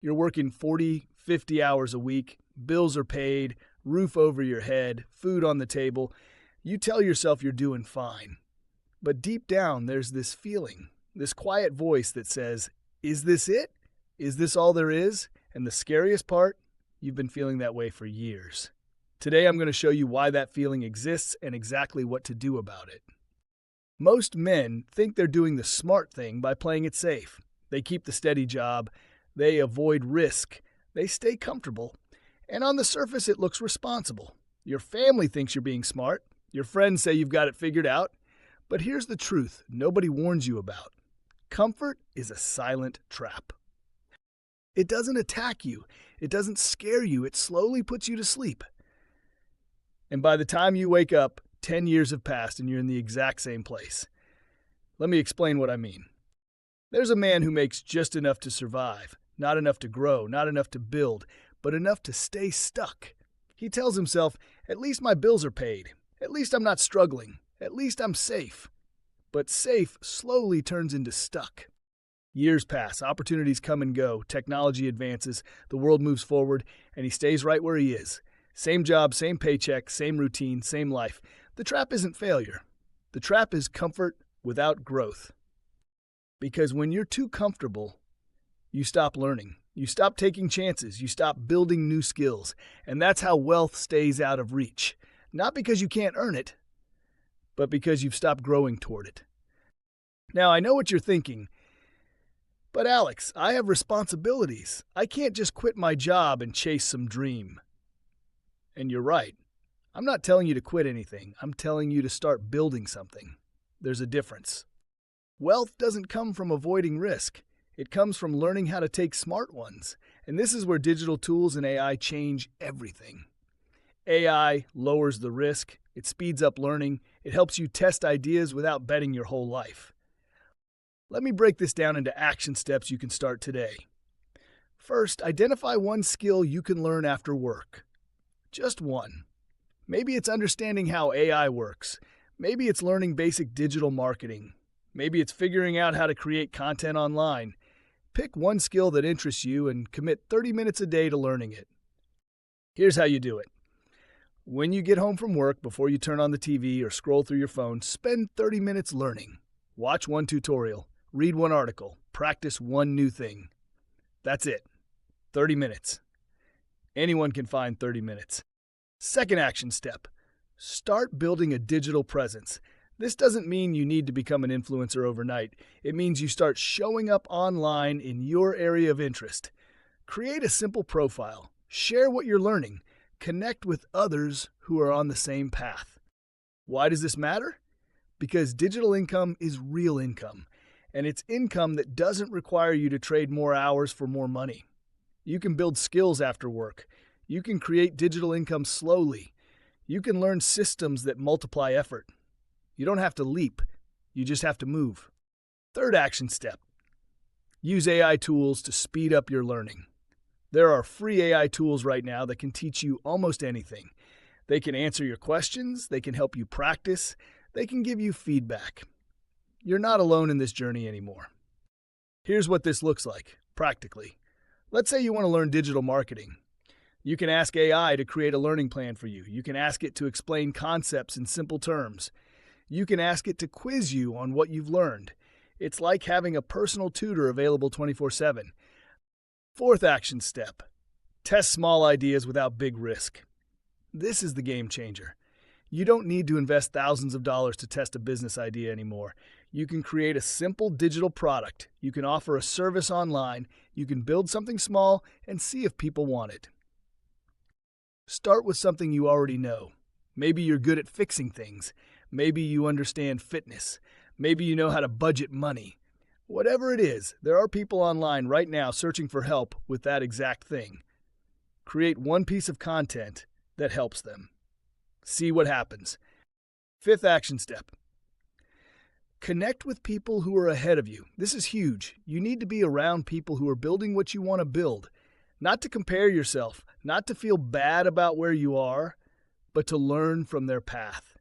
You're working 40, 50 hours a week, bills are paid, roof over your head, food on the table. You tell yourself you're doing fine. But deep down, there's this feeling, this quiet voice that says, is this it? Is this all there is? And the scariest part, you've been feeling that way for years. Today, I'm going to show you why that feeling exists and exactly what to do about it. Most men think they're doing the smart thing by playing it safe. They keep the steady job, they avoid risk, they stay comfortable, and on the surface it looks responsible. Your family thinks you're being smart, your friends say you've got it figured out, but here's the truth nobody warns you about. Comfort is a silent trap. It doesn't attack you, it doesn't scare you, it slowly puts you to sleep. And by the time you wake up, 10 years have passed and you're in the exact same place. Let me explain what I mean. There's a man who makes just enough to survive, not enough to grow, not enough to build, but enough to stay stuck. He tells himself, at least my bills are paid, at least I'm not struggling, at least I'm safe. But safe slowly turns into stuck. Years pass, opportunities come and go, technology advances, the world moves forward, and he stays right where he is. Same job, same paycheck, same routine, same life. The trap isn't failure. The trap is comfort without growth. Because when you're too comfortable, you stop learning. You stop taking chances. You stop building new skills. And that's how wealth stays out of reach. Not because you can't earn it, but because you've stopped growing toward it. Now, I know what you're thinking. But Alex, I have responsibilities. I can't just quit my job and chase some dream. And you're right. I'm not telling you to quit anything. I'm telling you to start building something. There's a difference. Wealth doesn't come from avoiding risk. It comes from learning how to take smart ones. And this is where digital tools and AI change everything. AI lowers the risk. It speeds up learning. It helps you test ideas without betting your whole life. Let me break this down into action steps you can start today. First, identify one skill you can learn after work. Just one. Maybe it's understanding how AI works. Maybe it's learning basic digital marketing. Maybe it's figuring out how to create content online. Pick one skill that interests you and commit 30 minutes a day to learning it. Here's how you do it. When you get home from work, before you turn on the TV or scroll through your phone, spend 30 minutes learning. Watch one tutorial, read one article, practice one new thing. That's it. 30 minutes. Anyone can find 30 minutes. Second action step. Start building a digital presence. This doesn't mean you need to become an influencer overnight. It means you start showing up online in your area of interest. Create a simple profile. Share what you're learning. Connect with others who are on the same path. Why does this matter? Because digital income is real income, and it's income that doesn't require you to trade more hours for more money. You can build skills after work. You can create digital income slowly. You can learn systems that multiply effort. You don't have to leap. You just have to move. Third action step. Use AI tools to speed up your learning. There are free AI tools right now that can teach you almost anything. They can answer your questions. They can help you practice. They can give you feedback. You're not alone in this journey anymore. Here's what this looks like, practically. Let's say you want to learn digital marketing. You can ask AI to create a learning plan for you. You can ask it to explain concepts in simple terms. You can ask it to quiz you on what you've learned. It's like having a personal tutor available 24/7. Fourth action step. Test small ideas without big risk. This is the game changer. You don't need to invest thousands of dollars to test a business idea anymore. You can create a simple digital product. You can offer a service online. You can build something small and see if people want it. Start with something you already know. Maybe you're good at fixing things. Maybe you understand fitness. Maybe you know how to budget money. Whatever it is, there are people online right now searching for help with that exact thing. Create one piece of content that helps them. See what happens. Fifth action step. Connect with people who are ahead of you. This is huge. You need to be around people who are building what you want to build. Not to compare yourself, not to feel bad about where you are, but to learn from their path.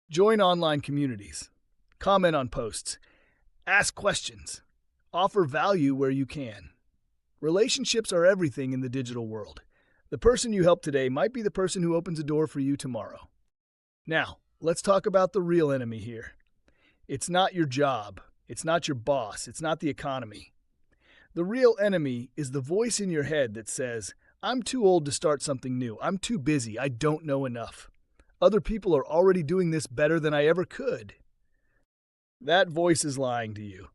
Join online communities. Comment on posts. Ask questions. Offer value where you can. Relationships are everything in the digital world. The person you help today might be the person who opens a door for you tomorrow. Now, let's talk about the real enemy here. It's not your job. It's not your boss. It's not the economy. The real enemy is the voice in your head that says, I'm too old to start something new. I'm too busy. I don't know enough. Other people are already doing this better than I ever could. That voice is lying to you.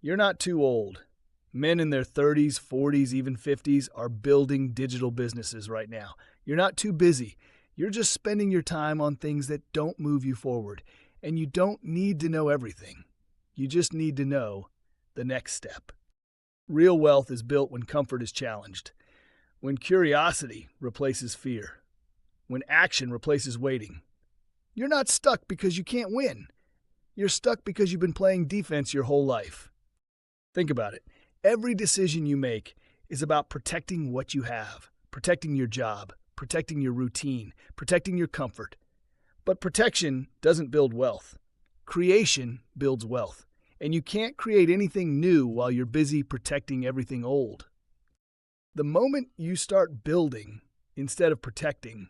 You're not too old. Men in their 30s, 40s, even 50s are building digital businesses right now. You're not too busy. You're just spending your time on things that don't move you forward. And you don't need to know everything. You just need to know the next step. Real wealth is built when comfort is challenged, when curiosity replaces fear, when action replaces waiting. You're not stuck because you can't win. You're stuck because you've been playing defense your whole life. Think about it. Every decision you make is about protecting what you have, protecting your job, protecting your routine, protecting your comfort. But protection doesn't build wealth. Creation builds wealth. And you can't create anything new while you're busy protecting everything old. The moment you start building instead of protecting,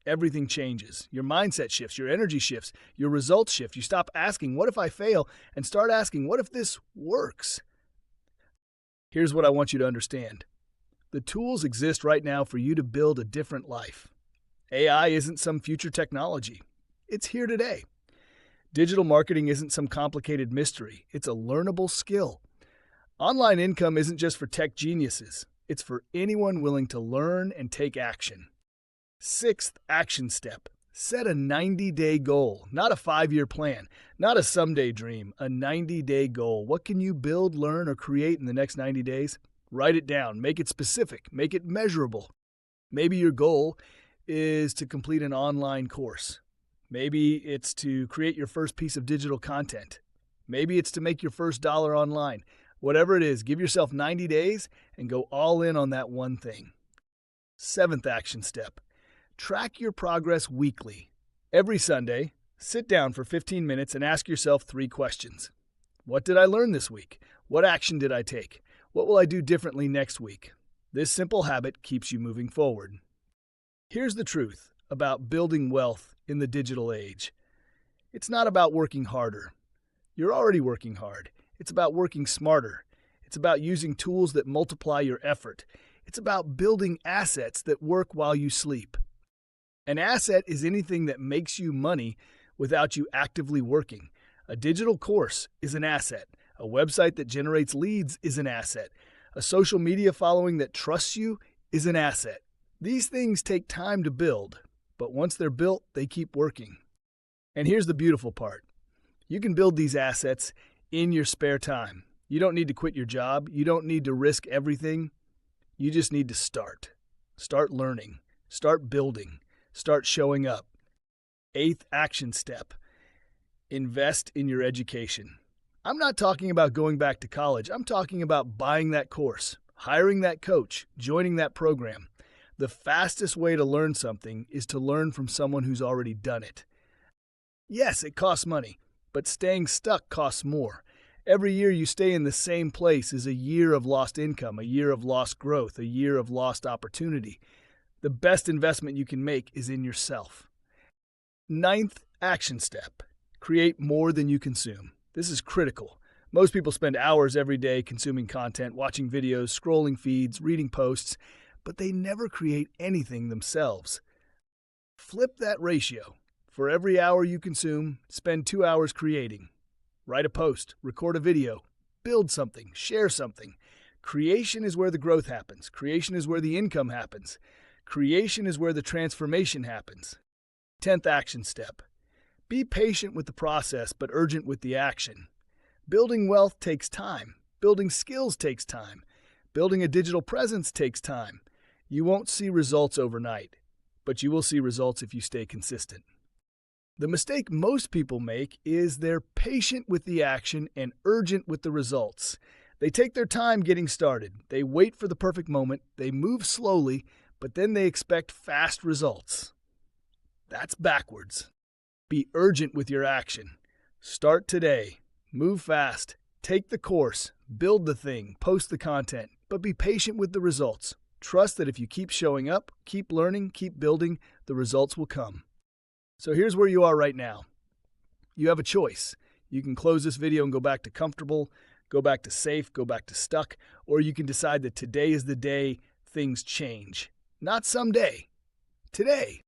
everything changes. Your mindset shifts, your energy shifts, your results shift. You stop asking, what if I fail? And start asking, what if this works? Here's what I want you to understand. The tools exist right now for you to build a different life. AI isn't some future technology. It's here today. Digital marketing isn't some complicated mystery. It's a learnable skill. Online income isn't just for tech geniuses. It's for anyone willing to learn and take action. Sixth action step. Set a 90-day goal, not a 5-year plan, not a someday dream, a 90-day goal. What can you build, learn, or create in the next 90 days? Write it down. Make it specific. Make it measurable. Maybe your goal is to complete an online course. Maybe it's to create your first piece of digital content. Maybe it's to make your first dollar online. Whatever it is, give yourself 90 days and go all in on that one thing. Seventh action step. Track your progress weekly. Every Sunday, sit down for 15 minutes and ask yourself 3 questions. What did I learn this week? What action did I take? What will I do differently next week? This simple habit keeps you moving forward. Here's the truth about building wealth in the digital age. It's not about working harder. You're already working hard. It's about working smarter. It's about using tools that multiply your effort. It's about building assets that work while you sleep. An asset is anything that makes you money without you actively working. A digital course is an asset. A website that generates leads is an asset. A social media following that trusts you is an asset. These things take time to build, but once they're built, they keep working. And here's the beautiful part. You can build these assets in your spare time. You don't need to quit your job. You don't need to risk everything. You just need to start. Start learning. Start building. Start showing up. 8th action step. Invest in your education. I'm not talking about going back to college. I'm talking about buying that course, hiring that coach, joining that program. The fastest way to learn something is to learn from someone who's already done it. Yes, it costs money, but staying stuck costs more. Every year you stay in the same place is a year of lost income, a year of lost growth, a year of lost opportunity. The best investment you can make is in yourself. 9th action step. Create more than you consume. This is critical. Most people spend hours every day consuming content, watching videos, scrolling feeds, reading posts, but they never create anything themselves. Flip that ratio. For every hour you consume, spend 2 hours creating. Write a post, record a video, build something, share something. Creation is where the growth happens. Creation is where the income happens. Creation is where the transformation happens. 10th action step. Be patient with the process, but urgent with the action. Building wealth takes time. Building skills takes time. Building a digital presence takes time. You won't see results overnight, but you will see results if you stay consistent. The mistake most people make is they're patient with the action and urgent with the results. They take their time getting started. They wait for the perfect moment. They move slowly, but then they expect fast results. That's backwards. Be urgent with your action. Start today. Move fast Take the course, build the thing, post the content, but be patient with the results. Trust that if you keep showing up, keep learning, keep building, the results will come. So here's where you are right now. You have a choice. You can close this video and go back to comfortable, go back to safe, go back to stuck, or you can decide that today is the day things change. Not someday. Today.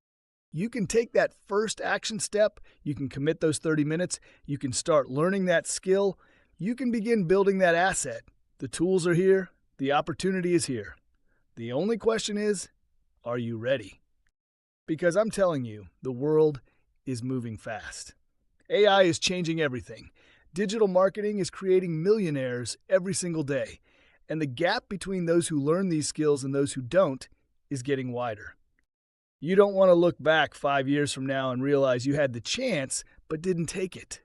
You can take that first action step, you can commit those 30 minutes, you can start learning that skill, you can begin building that asset. The tools are here, the opportunity is here. The only question is, are you ready? Because I'm telling you, the world is moving fast. AI is changing everything. Digital marketing is creating millionaires every single day. And the gap between those who learn these skills and those who don't is getting wider. You don't want to look back 5 years from now and realize you had the chance but didn't take it.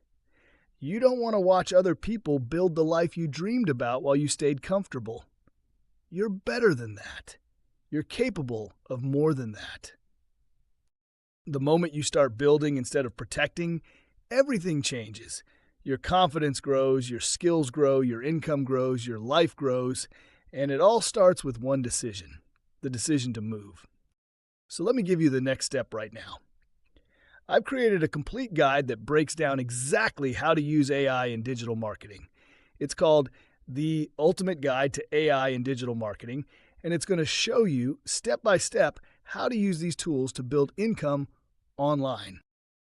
You don't want to watch other people build the life you dreamed about while you stayed comfortable. You're better than that. You're capable of more than that. The moment you start building instead of protecting, everything changes. Your confidence grows, your skills grow, your income grows, your life grows, and it all starts with one decision, the decision to move. So let me give you the next step right now. I've created a complete guide that breaks down exactly how to use AI in digital marketing. It's called The Ultimate Guide to AI in Digital Marketing, and it's going to show you step by step how to use these tools to build income online.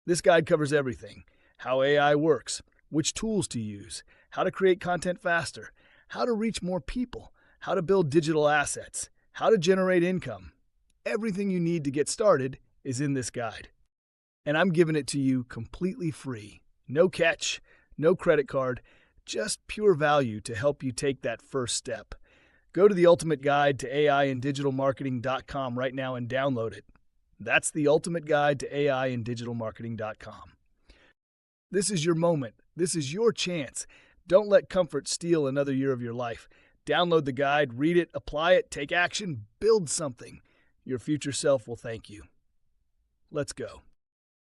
This guide covers everything: how AI works, which tools to use, how to create content faster, how to reach more people, how to build digital assets, how to generate income. Everything you need to get started is in this guide. And I'm giving it to you completely free. No catch, no credit card, just pure value to help you take that first step. Go to the Ultimate Guide to AI in Digital Marketing.com right now and download it. That's the Ultimate Guide to AI in Digital Marketing.com. This is your moment. This is your chance. Don't let comfort steal another year of your life. Download the guide, read it, apply it, take action, build something. Your future self will thank you. Let's go.